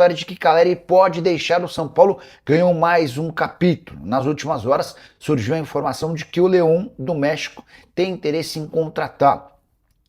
história de que Caleri pode deixar o São Paulo ganhou mais um capítulo. Nas últimas horas surgiu a informação de que o León do México tem interesse em contratá-lo.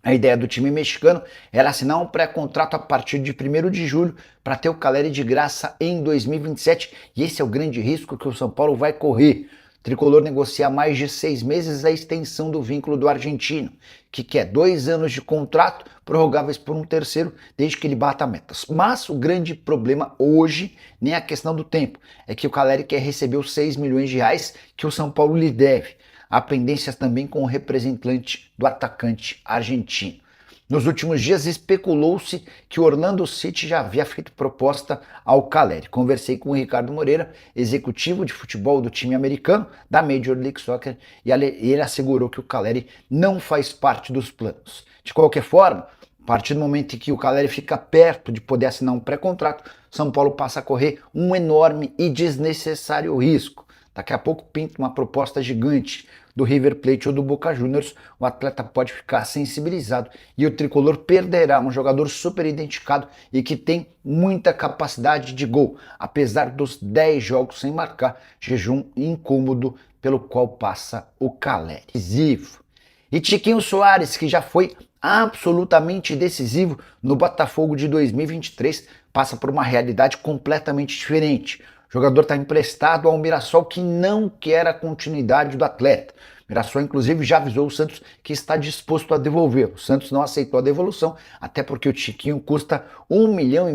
A ideia do time mexicano era assinar um pré-contrato a partir de 1º de julho para ter o Caleri de graça em 2027, e esse é o grande risco que o São Paulo vai correr. O tricolor negocia há mais de 6 meses a extensão do vínculo do argentino, que quer 2 anos de contrato, prorrogáveis por um terceiro, desde que ele bata metas. Mas o grande problema hoje nem é a questão do tempo, é que o Caleri quer receber os 6 milhões de reais que o São Paulo lhe deve. Há pendências também com o representante do atacante argentino. Nos últimos dias especulou-se que o Orlando City já havia feito proposta ao Caleri. Conversei com o Ricardo Moreira, executivo de futebol do time americano, da Major League Soccer, e ele assegurou que o Caleri não faz parte dos planos. De qualquer forma, a partir do momento em que o Caleri fica perto de poder assinar um pré-contrato, São Paulo passa a correr um enorme e desnecessário risco. Daqui a pouco pinta uma proposta gigante do River Plate ou do Boca Juniors, o atleta pode ficar sensibilizado e o tricolor perderá um jogador super identificado e que tem muita capacidade de gol, apesar dos 10 jogos sem marcar, jejum incômodo pelo qual passa o Caleri. Decisivo. E Tiquinho Soares, que já foi absolutamente decisivo no Botafogo de 2023, passa por uma realidade completamente diferente. O jogador está emprestado ao Mirassol, que não quer a continuidade do atleta. O Mirassol, inclusive, já avisou o Santos que está disposto a devolver. O Santos não aceitou a devolução, até porque o Tiquinho custa R$1,5 milhão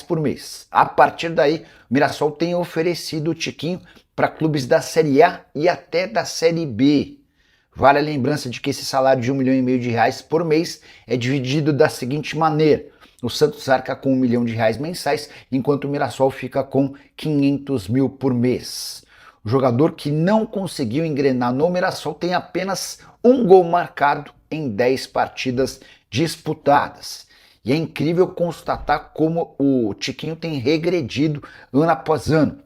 por mês. A partir daí, o Mirassol tem oferecido o Tiquinho para clubes da Série A e até da Série B. Vale a lembrança de que esse salário de R$1,5 milhão por mês é dividido da seguinte maneira: o Santos arca com R$1 milhão mensais, enquanto o Mirassol fica com 500 mil por mês. O jogador que não conseguiu engrenar no Mirassol tem apenas um gol marcado em 10 partidas disputadas. E é incrível constatar como o Tiquinho tem regredido ano após ano.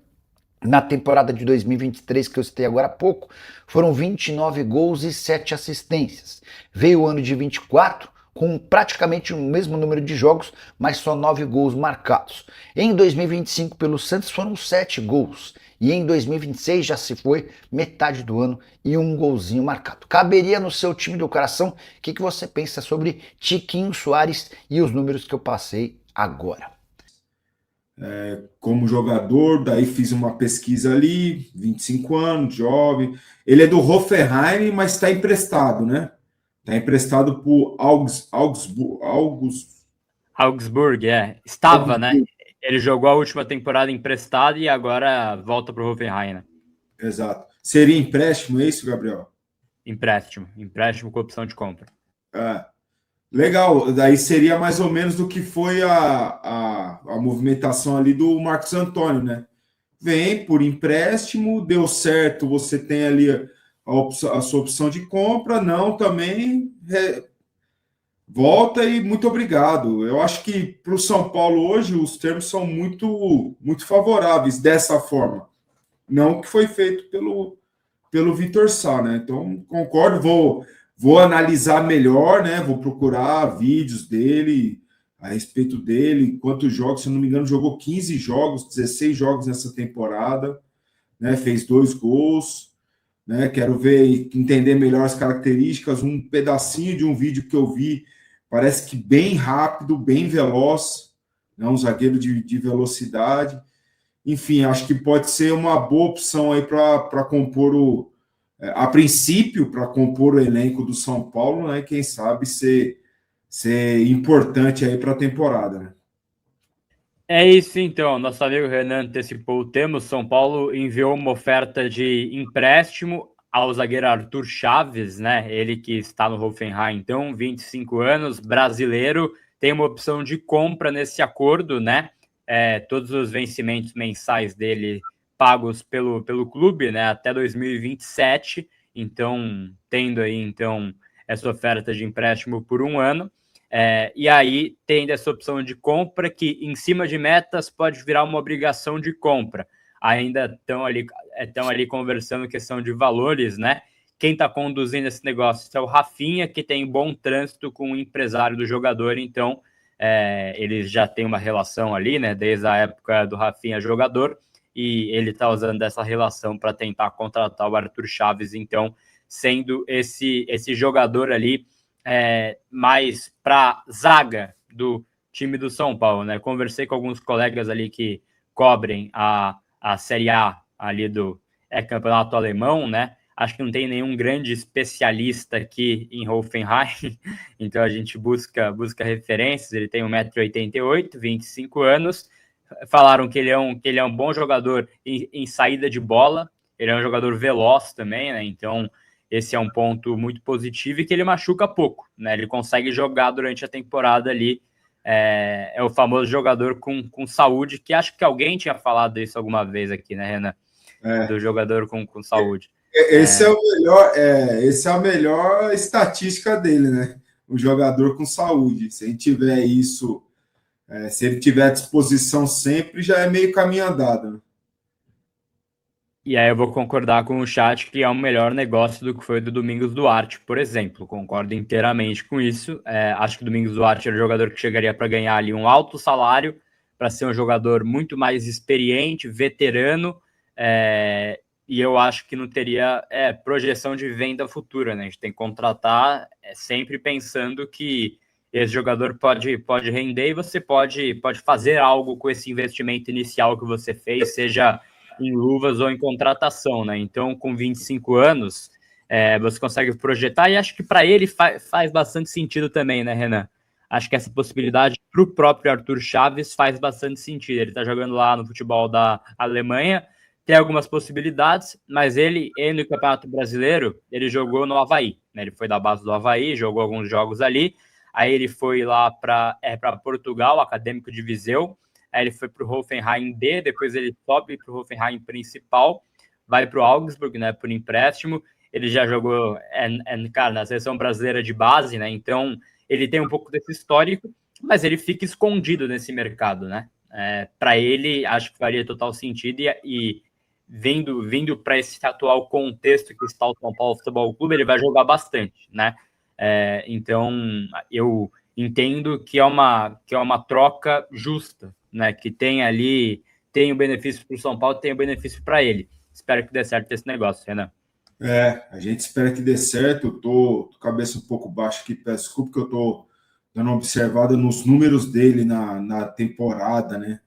Na temporada de 2023, que eu citei agora há pouco, foram 29 gols e 7 assistências. Veio o ano de 24 com praticamente o mesmo número de jogos, mas só 9 gols marcados. Em 2025, pelo Santos, foram 7 gols. E em 2026 já se foi metade do ano e um golzinho marcado. Caberia no seu time do coração? O que você pensa sobre Tiquinho Soares e os números que eu passei agora? Como jogador, daí fiz uma pesquisa ali, 25 anos, jovem. Ele é do Hoffenheim, mas está emprestado, né? Está emprestado por Augsburg, Estava, né? Ele jogou a última temporada emprestado e agora volta para o Hoffenheim, né? Exato. Seria empréstimo, é isso, Gabriel? Empréstimo com opção de compra. Legal, daí seria mais ou menos do que foi a movimentação ali do Marcos Antônio, né? Vem por empréstimo, deu certo, você tem ali a sua opção de compra, não, também volta e muito obrigado. Eu acho que para o São Paulo hoje os termos são muito, muito favoráveis dessa forma. Não o que foi feito pelo Vitor Sá, né? Então, concordo, vou analisar melhor, né? Vou procurar vídeos dele, a respeito dele, quantos jogos, se eu não me engano, jogou 15 jogos, 16 jogos nessa temporada, né? Fez 2 gols, né? Quero ver, entender melhor as características, um pedacinho de um vídeo que eu vi, parece que bem rápido, bem veloz, né? Um zagueiro de velocidade. Enfim, acho que pode ser uma boa opção aí para compor a princípio, para compor o elenco do São Paulo, né? Quem sabe ser importante aí para a temporada, né? É isso então, nosso amigo Renan antecipou o tema. O São Paulo enviou uma oferta de empréstimo ao zagueiro Arthur Chaves, né? Ele que está no Hoffenheim, então, 25 anos, brasileiro, tem uma opção de compra nesse acordo, né? Todos os vencimentos mensais dele pagos pelo clube, né, até 2027, então, tendo aí, então, essa oferta de empréstimo por 1 ano, e aí tendo essa opção de compra que, em cima de metas, pode virar uma obrigação de compra. Ainda estão ali conversando questão de valores, né? Quem está conduzindo esse negócio é o Rafinha, que tem bom trânsito com o empresário do jogador, então eles já têm uma relação ali, né, desde a época do Rafinha jogador, e ele está usando essa relação para tentar contratar o Arthur Chaves, então, sendo esse jogador ali mais para zaga do time do São Paulo, né? Conversei com alguns colegas ali que cobrem a Série A ali do campeonato alemão, né? Acho que não tem nenhum grande especialista aqui em Hoffenheim, então a gente busca referências. Ele tem 1,88 m, 25 anos. Falaram que ele é um bom jogador em saída de bola, ele é um jogador veloz também, né? Então esse é um ponto muito positivo, e que ele machuca pouco, né? Ele consegue jogar durante a temporada ali. É o famoso jogador com saúde, que acho que alguém tinha falado isso alguma vez aqui, né, Renan? Do jogador com saúde. Esse é a melhor estatística dele, né? O jogador com saúde. Se ele tiver isso, se ele tiver à disposição sempre, já é meio caminho andado, né? E aí eu vou concordar com o chat que é um melhor negócio do que foi do Domingos Duarte, por exemplo. Concordo inteiramente com isso. Acho que o Domingos Duarte era um jogador que chegaria para ganhar ali um alto salário, para ser um jogador muito mais experiente, veterano, e eu acho que não teria projeção de venda futura, né? A gente tem que contratar sempre pensando que esse jogador pode render, e você pode fazer algo com esse investimento inicial que você fez, seja em luvas ou em contratação, né? Então, com 25 anos, você consegue projetar, e acho que para ele faz bastante sentido também, né, Renan? Acho que essa possibilidade para o próprio Arthur Chaves faz bastante sentido. Ele está jogando lá no futebol da Alemanha, tem algumas possibilidades, mas ele no Campeonato Brasileiro, ele jogou no Avaí, né? Ele foi da base do Avaí, jogou alguns jogos ali, aí ele foi lá para Portugal, Acadêmico de Viseu, aí ele foi para o Hoffenheim B, depois ele sobe para o Hoffenheim principal, vai para o Augsburg, né, por empréstimo. Ele já jogou cara, na seleção brasileira de base, né? Então ele tem um pouco desse histórico, mas ele fica escondido nesse mercado, né? Para ele, acho que faria total sentido, e vindo para esse atual contexto que está o São Paulo Futebol Clube, ele vai jogar bastante, né? Então eu entendo que é uma troca justa, né? Que tem o benefício para o São Paulo, tem o benefício para ele. Espero que dê certo esse negócio, Renan. A gente espera que dê certo. Eu tô com a cabeça um pouco baixa aqui, peço desculpa, que eu tô dando uma observada nos números dele na temporada, né?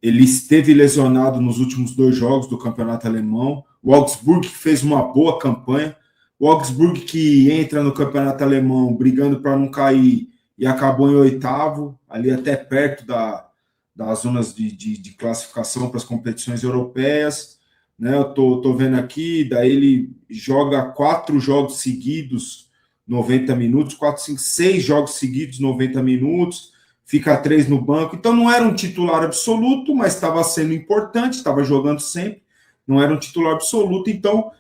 Ele esteve lesionado nos últimos 2 jogos do campeonato alemão. O Augsburg fez uma boa campanha. O Augsburg, que entra no campeonato alemão brigando para não cair e acabou em 8º, ali até perto das zonas de classificação para as competições europeias, né? Eu tô vendo aqui, daí ele joga 4 jogos seguidos, 90 minutos, 4, 5, 6 jogos seguidos, 90 minutos, fica 3 no banco. Então não era um titular absoluto, mas estava sendo importante, estava jogando sempre, não era um titular absoluto. Então,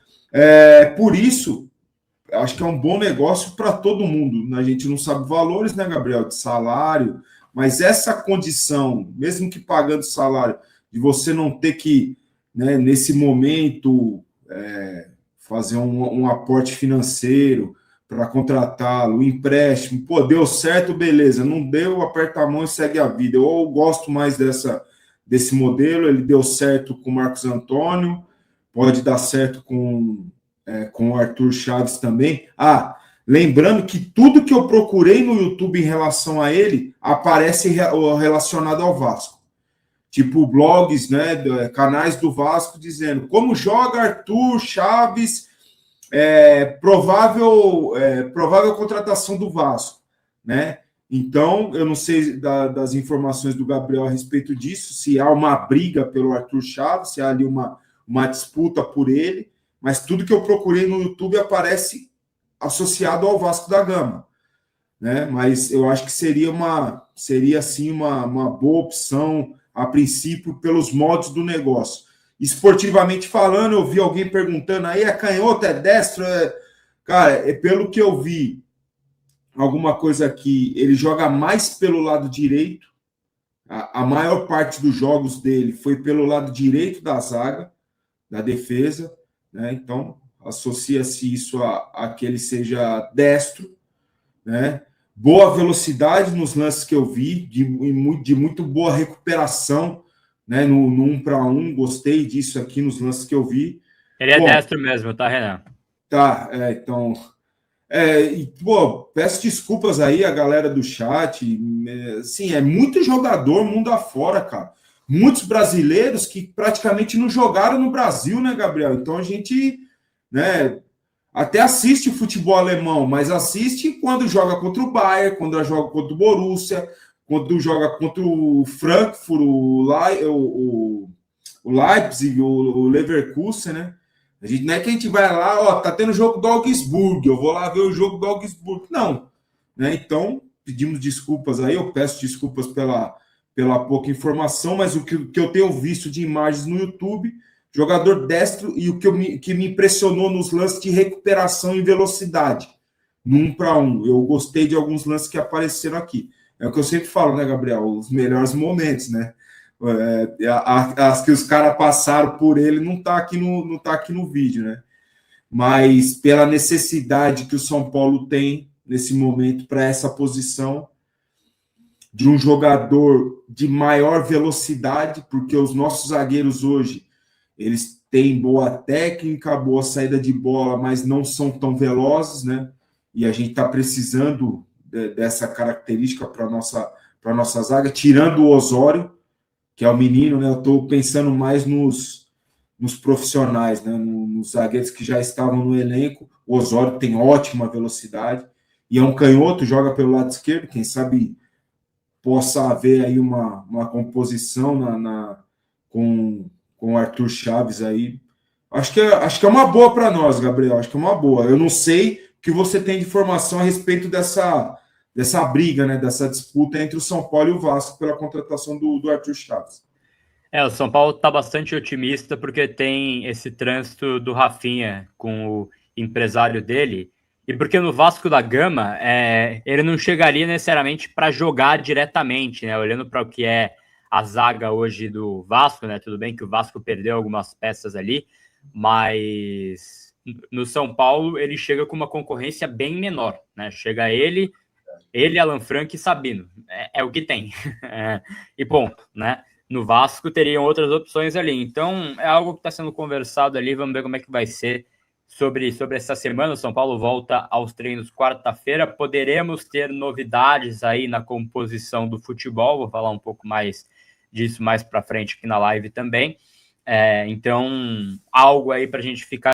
por isso, acho que é um bom negócio para todo mundo. A gente não sabe valores, né, Gabriel, de salário, mas essa condição, mesmo que pagando salário, de você não ter que, né, nesse momento, fazer um aporte financeiro para contratá-lo, um empréstimo, deu certo, beleza, não deu, aperta a mão e segue a vida. Eu gosto mais desse modelo, ele deu certo com o Marcos Antônio, pode dar certo com o Arthur Chaves também. Lembrando que tudo que eu procurei no YouTube em relação a ele aparece relacionado ao Vasco. Tipo blogs, né, canais do Vasco dizendo como joga Arthur Chaves, provável contratação do Vasco, né? Então, eu não sei das informações do Gabriel a respeito disso, se há uma briga pelo Arthur Chaves, se há ali uma disputa por ele, mas tudo que eu procurei no YouTube aparece associado ao Vasco da Gama, né? Mas eu acho que seria assim uma boa opção a princípio pelos modos do negócio. Esportivamente falando, eu vi alguém perguntando aí, é canhoto, é destro? Cara, pelo que eu vi, alguma coisa aqui, ele joga mais pelo lado direito, a maior parte dos jogos dele foi pelo lado direito da zaga, da defesa, né? Então, associa-se isso a que ele seja destro, né? boa velocidade nos lances que eu vi, de muito boa recuperação, né, no 1 para 1, gostei disso aqui nos lances que eu vi. Ele é destro mesmo, tá, Renan? Tá, então... peço desculpas aí a galera do chat, assim, é muito jogador mundo afora, cara. Muitos brasileiros que praticamente não jogaram no Brasil, né, Gabriel? Então a gente, né, até assiste futebol alemão, mas assiste quando joga contra o Bayern, quando joga contra o Borussia, quando joga contra o Frankfurt, o Leipzig, o Leverkusen, né? A gente, não é que a gente vai lá, ó, tá tendo jogo do Augsburg, eu vou lá ver o jogo do Augsburg. Não. Né? Então, pedimos desculpas aí, eu peço desculpas pela pouca informação, mas o que eu tenho visto de imagens no YouTube, jogador destro, e o que me impressionou nos lances de recuperação e velocidade, no 1 para 1. Eu gostei de alguns lances que apareceram aqui. É o que eu sempre falo, né, Gabriel? Os melhores momentos, né? As que os caras passaram por ele não tá aqui no vídeo, né? Mas pela necessidade que o São Paulo tem nesse momento para essa posição de um jogador de maior velocidade, porque os nossos zagueiros hoje eles têm boa técnica, boa saída de bola, mas não são tão velozes, né? E a gente está precisando dessa característica para nossa zaga, tirando o Osório, que é o menino, né? Eu estou pensando mais nos profissionais, né? Nos zagueiros que já estavam no elenco. O Osório tem ótima velocidade e é um canhoto, joga pelo lado esquerdo. Quem sabe possa haver aí uma composição com o Arthur Chaves aí. Acho que é uma boa para nós, Gabriel. Acho que é uma boa. Eu não sei o que você tem de informação a respeito dessa briga, né, dessa disputa entre o São Paulo e o Vasco pela contratação do Arthur Chaves. O São Paulo está bastante otimista porque tem esse trânsito do Rafinha com o empresário dele, e porque no Vasco da Gama ele não chegaria necessariamente para jogar diretamente, né? Olhando para o que é a zaga hoje do Vasco, né? Tudo bem que o Vasco perdeu algumas peças ali, mas no São Paulo ele chega com uma concorrência bem menor, né? Chega ele, Alan Franco e Sabino. É o que tem. E ponto, né? No Vasco teriam outras opções ali. Então, é algo que está sendo conversado ali. Vamos ver como é que vai ser sobre essa semana. O São Paulo volta aos treinos quarta-feira. Poderemos ter novidades aí na composição do futebol. Vou falar um pouco mais disso mais para frente aqui na live também. Então, algo aí para a gente ficar